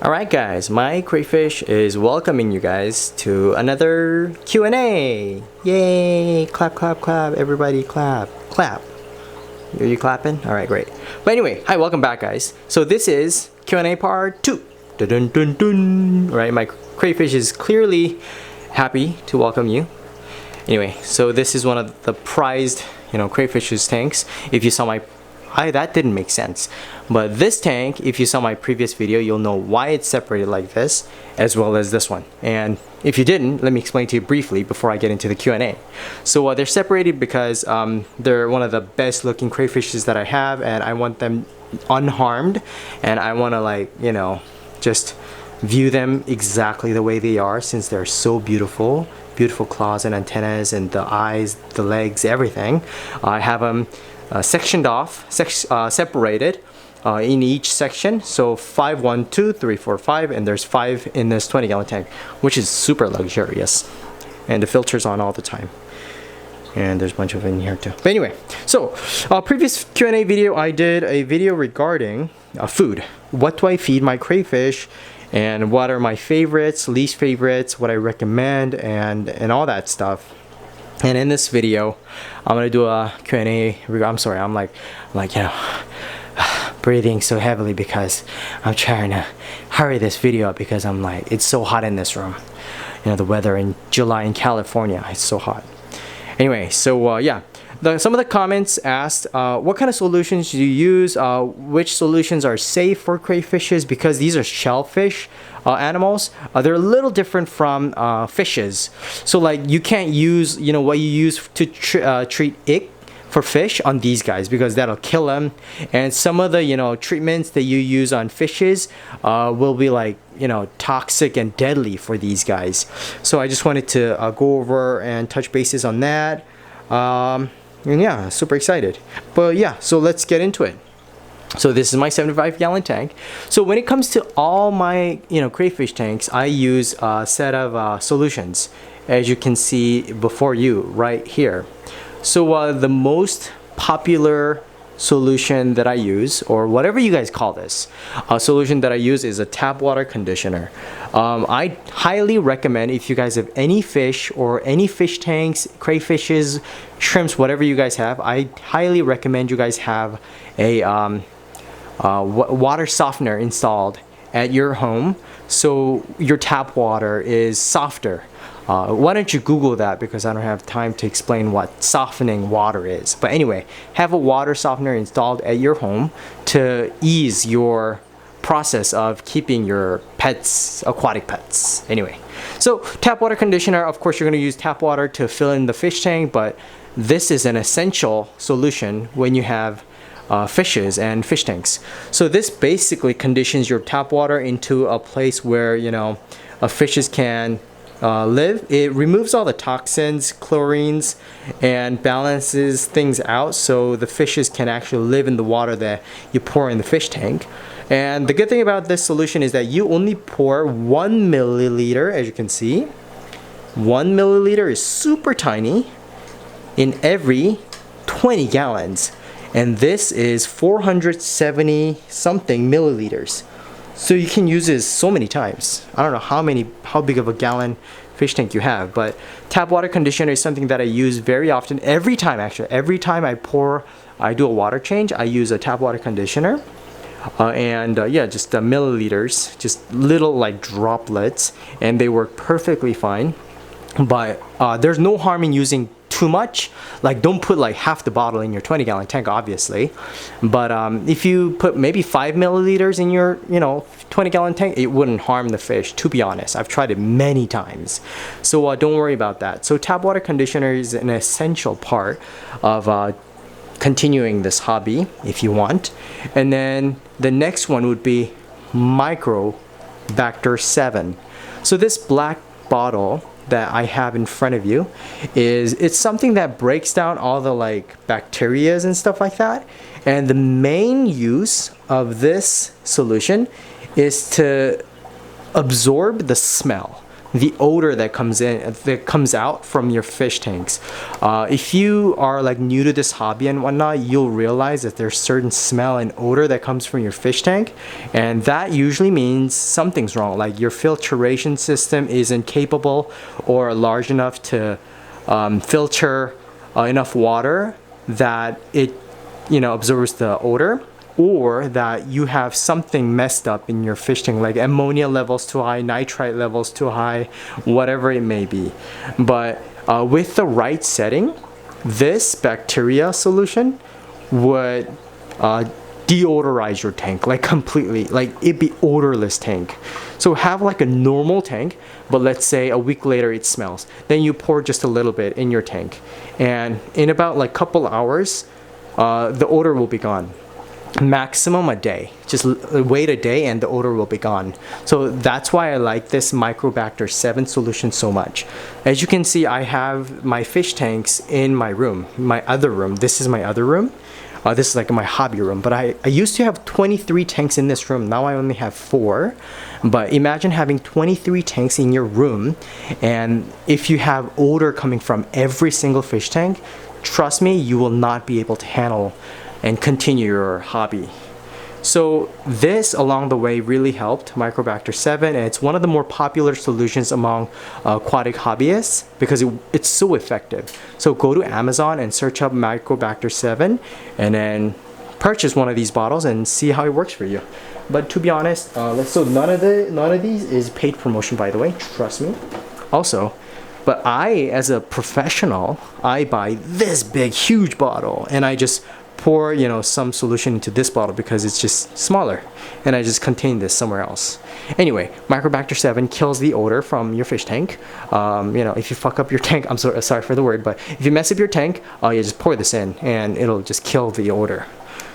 Alright guys, my crayfish is welcoming you guys to another Q&A. Yay! Clap, clap, clap. Everybody clap. Clap. Are you clapping? Alright, great. But anyway, hi, welcome back guys. So this is Q&A part 2. Dun dun dun dun. Alright, my crayfish is clearly happy to welcome you. Anyway, so this is one of the prized, crayfish's tanks. If you saw my that didn't make sense. But this tank, if you saw my previous video, you'll know why it's separated like this, as well as this one. And if you didn't, let me explain to you briefly before I get into the Q&A. So they're separated because they're one of the best looking crayfishes that I have, and I want them unharmed, and I want to just view them exactly the way they are, since they're so beautiful. Beautiful claws and antennas and the eyes, the legs, everything. I have them sectioned off, separated in each section. So 5, 1, 2, 3, 4, 5, and there's 5 in this 20-gallon tank, which is super luxurious. And the filter's on all the time. And there's a bunch of it in here too. But anyway, so previous Q&A video, I did a video regarding food. What do I feed my crayfish? And what are my favorites, least favorites, what I recommend, and all that stuff. And in this video, I'm gonna do a Q&A. I'm sorry, I'm like breathing so heavily because I'm trying to hurry this video up because it's so hot in this room. The weather in July in California, it's so hot. Anyway, so yeah. Some of the comments asked, what kind of solutions do you use? Which solutions are safe for crayfishes? Because these are shellfish animals. They're a little different from fishes. So you can't use, what you use to treat ick for fish on these guys, because that'll kill them. And some of the, treatments that you use on fishes will be toxic and deadly for these guys. So I just wanted to go over and touch bases on that. And yeah, super excited. But yeah, so let's get into it. So this is my 75-gallon tank. So when it comes to all my crayfish tanks, I use a set of solutions, as you can see before you right here. So the most popular solution that I use, or whatever you guys call this, solution that I use is a tap water conditioner. I highly recommend, if you guys have any fish or any fish tanks, crayfishes, shrimps, whatever you guys have, I highly recommend you guys have a water softener installed at your home, so your tap water is softer. Why don't you Google that, because I don't have time to explain what softening water is. But anyway, have a water softener installed at your home to ease your process of keeping your pets, aquatic pets. Anyway, so tap water conditioner, of course you're going to use tap water to fill in the fish tank, but this is an essential solution when you have fishes and fish tanks. So this basically conditions your tap water into a place where fishes can live. It removes all the toxins, chlorines, and balances things out, so the fishes can actually live in the water that you pour in the fish tank. And the good thing about this solution is that you only pour 1 milliliter, as you can see. 1 milliliter is super tiny in every 20 gallons. And this is 470 something milliliters. So you can use this so many times. I don't know how big of a gallon fish tank you have, but tap water conditioner is something that I use very often. Every time I do a water change, I use a tap water conditioner. Yeah, just the milliliters, just little droplets, and they work perfectly fine. But there's no harm in using too much. Don't put half the bottle in your 20-gallon tank, obviously. But if you put maybe 5 milliliters in your 20-gallon tank, it wouldn't harm the fish, to be honest. I've tried it many times, so don't worry about that. So tap water conditioner is an essential part of continuing this hobby if you want. And then the next one would be Microbacter 7. So this black bottle that I have in front of you it's something that breaks down all the bacterias and stuff like that. And the main use of this solution is to absorb the smell. the odor that comes out from your fish tanks. If you are like new to this hobby and whatnot, you'll realize that there's certain smell and odor that comes from your fish tank, and that usually means something's wrong, like your filtration system isn't capable or large enough to filter enough water that it absorbs the odor, or that you have something messed up in your fish tank, like ammonia levels too high, nitrite levels too high, whatever it may be. But with the right setting, this bacteria solution would deodorize your tank, like completely, like it'd be odorless tank. So have like a normal tank, but let's say a week later it smells. Then you pour just a little bit in your tank, and in about like couple hours, the odor will be gone. Maximum a day. Just wait a day and the odor will be gone. So that's why I like this Microbacter 7 solution so much. As you can see, I have my fish tanks in my room, my other room. This is my other room. This is like my hobby room, but I used to have 23 tanks in this room. Now I only have 4. But imagine having 23 tanks in your room, and if you have odor coming from every single fish tank, trust me, you will not be able to handle and continue your hobby. So this along the way really helped Microbacter 7, and it's one of the more popular solutions among aquatic hobbyists because it's so effective. So go to Amazon and search up Microbacter 7 and then purchase one of these bottles and see how it works for you. But to be honest, so none of these is paid promotion, by the way, trust me. Also, but I, as a professional, I buy this big huge bottle and I just pour some solution into this bottle because it's just smaller, and I just contain this somewhere else. Anyway, Microbacter 7 kills the odor from your fish tank. If you fuck up your tank, I'm sorry for the word, but if you mess up your tank, you just pour this in and it'll just kill the odor.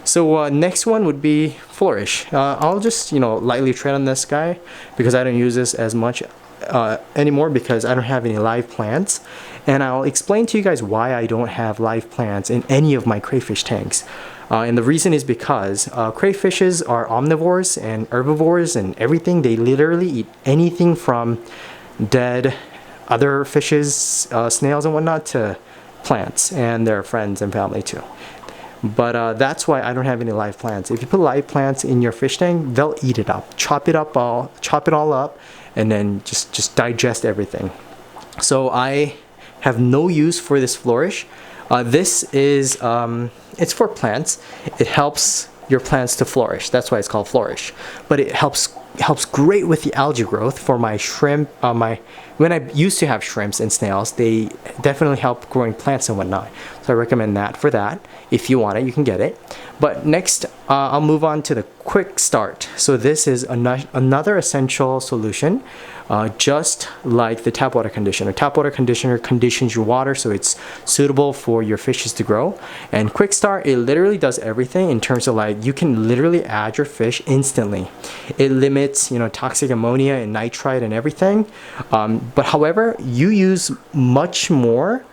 So next one would be Flourish. I'll just lightly tread on this guy because I don't use this as much anymore because I don't have any live plants, and I'll explain to you guys why I don't have live plants in any of my crayfish tanks. And the reason is because crayfishes are omnivores and herbivores and everything. They literally eat anything from dead other fishes, snails and whatnot, to plants and their friends and family too. But that's why I don't have any live plants. If you put live plants in your fish tank, they'll eat it up, chop it all up, and then just digest everything. So I have no use for this Flourish. This is it's for plants. It helps your plants to flourish. That's why it's called Flourish. But it helps great with the algae growth for my shrimp. When I used to have shrimps and snails, they definitely help growing plants and whatnot. So I recommend that for that. If you want it, you can get it. But next, I'll move on to the Quick Start. So this is another essential solution, just like the tap water conditioner. Tap water conditioner conditions your water so it's suitable for your fishes to grow. And Quick Start, it literally does everything in terms of like you can literally add your fish instantly. It limits toxic ammonia and nitrite and everything. But however, you use much more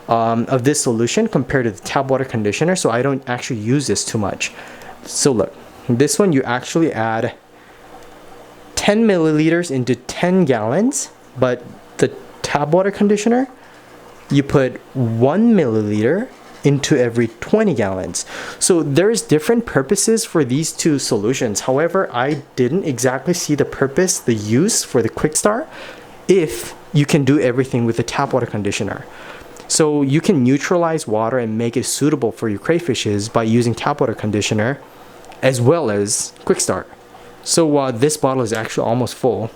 of this solution compared to the tap water conditioner, so I don't actually use this too much. So look, this one you actually add 10 milliliters into 10 gallons, but the tap water conditioner, you put 1 milliliter into every 20 gallons. So there's different purposes for these two solutions. However, I didn't exactly see the purpose, the use for the Quick Start if you can do everything with the tap water conditioner. So you can neutralize water and make it suitable for your crayfishes by using tap water conditioner as well as Quick Start. So this bottle is actually almost full.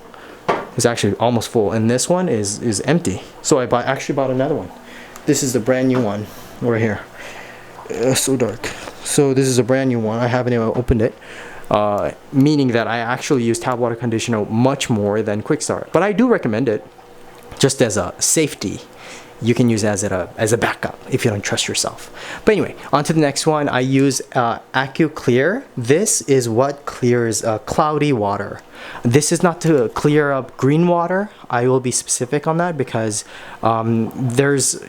It's actually almost full, and this one is empty. So I actually bought another one. This is the brand new one right here. So dark. So this is a brand new one. I haven't even opened it. Meaning that I actually use tap water conditioner much more than Quick Start. But I do recommend it just as a safety. You can use it as a backup if you don't trust yourself. But anyway, on to the next one. I use AccuClear. This is what clears cloudy water. This is not to clear up green water. I will be specific on that because there's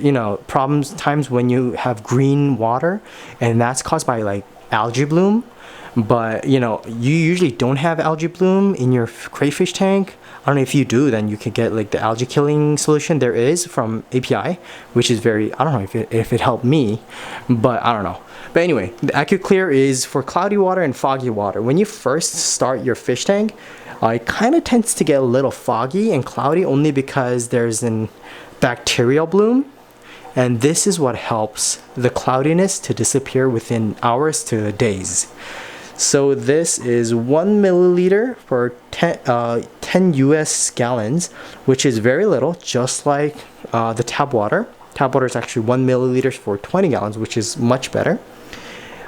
times when you have green water, and that's caused by like algae bloom. But you know, you usually don't have algae bloom in your crayfish tank. I don't know if you do, then you can get like the algae killing solution there is from API, which is very, I don't know if it helped me, but I don't know. But anyway, the AccuClear is for cloudy water and foggy water. When you first start your fish tank, it kind of tends to get a little foggy and cloudy only because there's an bacterial bloom. And this is what helps the cloudiness to disappear within hours to days. So this is 1 milliliter for 10 US gallons, which is very little, just like the tap water. Tap water is actually 1 milliliter for 20 gallons, which is much better.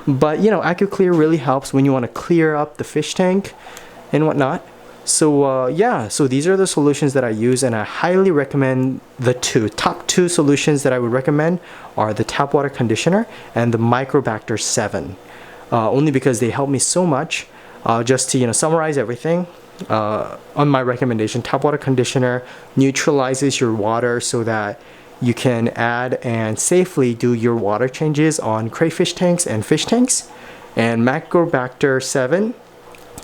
But you know, AccuClear really helps when you want to clear up the fish tank and whatnot. So yeah, so these are the solutions that I use, and I highly recommend the top two solutions that I would recommend are the tap water conditioner and the Microbacter 7. Only because they help me so much. Just to, you know, summarize everything on my recommendation, tap water conditioner neutralizes your water so that you can add and safely do your water changes on crayfish tanks and fish tanks. And Microbacter 7,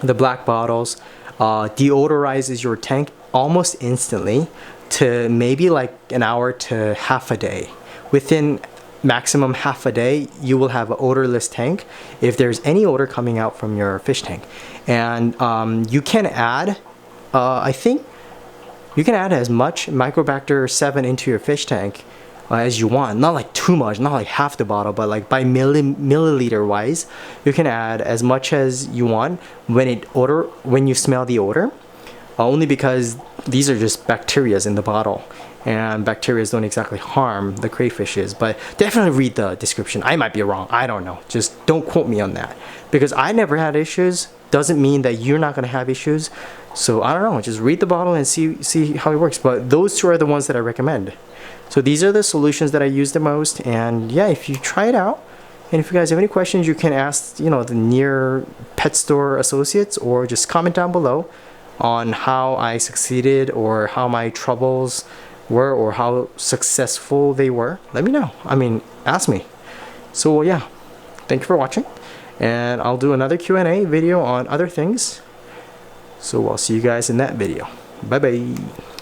the black bottles, deodorizes your tank almost instantly to maybe like an hour to half a day. Within maximum half a day, you will have an odorless tank if there's any odor coming out from your fish tank. And you can add, I think you can add as much Microbacter 7 into your fish tank as you want. Not like too much, not like half the bottle, but like by milliliter wise, you can add as much as you want when you smell the odor. Only because these are just bacterias in the bottle, and bacteria don't exactly harm the crayfishes. But definitely read the description. I might be wrong, I don't know, just don't quote me on that, because I never had issues doesn't mean that you're not going to have issues. So I don't know, just read the bottle and see how it works. But those two are the ones that I recommend. So these are the solutions that I use the most. And yeah, if you try it out, and if you guys have any questions, you can ask, you know, the near pet store associates, or just comment down below on how I succeeded, or how my troubles were, or how successful they were. Let me know. I mean, ask me. So yeah, thank you for watching, and I'll do another Q&A video on other things. So I'll see you guys in that video. Bye bye.